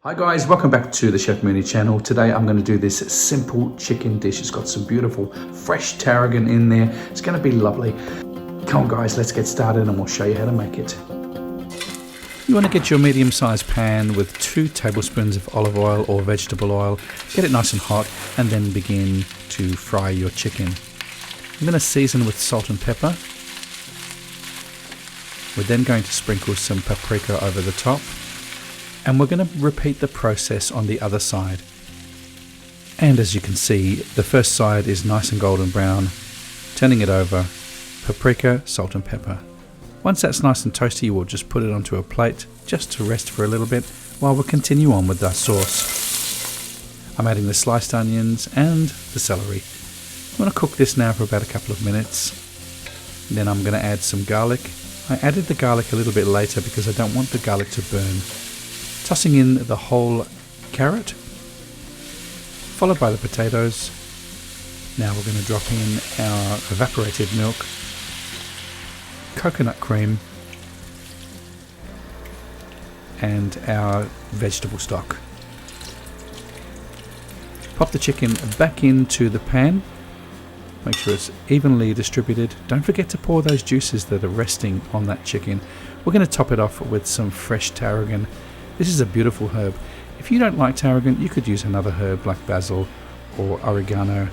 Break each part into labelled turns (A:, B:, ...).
A: Hi guys, welcome back to the Chef Mooney channel. Today I'm going to do this simple chicken dish. It's got some beautiful fresh tarragon in there. It's going to be lovely. Come on guys, let's get started and we'll show you how to make it. You want to get your medium-sized pan with 2 tablespoons of olive oil or vegetable oil. Get it nice and hot and then begin to fry your chicken. I'm going to season with salt and pepper. We're then going to sprinkle some paprika over the top. And we're going to repeat the process on the other side. And as you can see, the first side is nice and golden brown. Turning it over, paprika, salt and pepper. Once that's nice and toasty, we'll just put it onto a plate just to rest for a little bit while we continue on with our sauce. I'm adding the sliced onions and the celery. I'm going to cook this now for about a couple of minutes. Then I'm going to add some garlic. I added the garlic a little bit later because I don't want the garlic to burn. Tossing in the whole carrot, followed by the potatoes. Now we're going to drop in our evaporated milk, coconut cream, and our vegetable stock. Pop the chicken back into the pan. Make sure it's evenly distributed. Don't forget to pour those juices that are resting on that chicken. We're going to top it off with some fresh tarragon. This is a beautiful herb. If you don't like tarragon, you could use another herb like basil or oregano.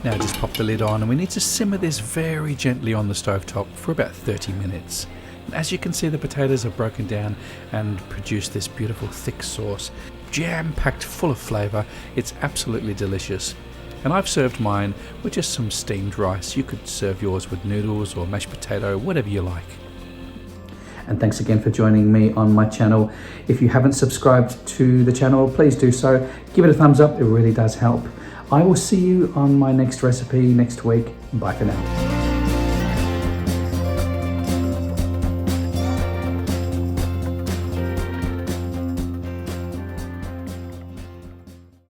A: Now just pop the lid on and we need to simmer this very gently on the stovetop for about 30 minutes. And as you can see, the potatoes are broken down and produce this beautiful thick sauce, jam-packed full of flavour. It's absolutely delicious. And I've served mine with just some steamed rice. You could serve yours with noodles or mashed potato, whatever you like. And thanks again for joining me on my channel. If you haven't subscribed to the channel, please do so. Give it a thumbs up, it really does help. I will see you on my next recipe next week. Bye for now.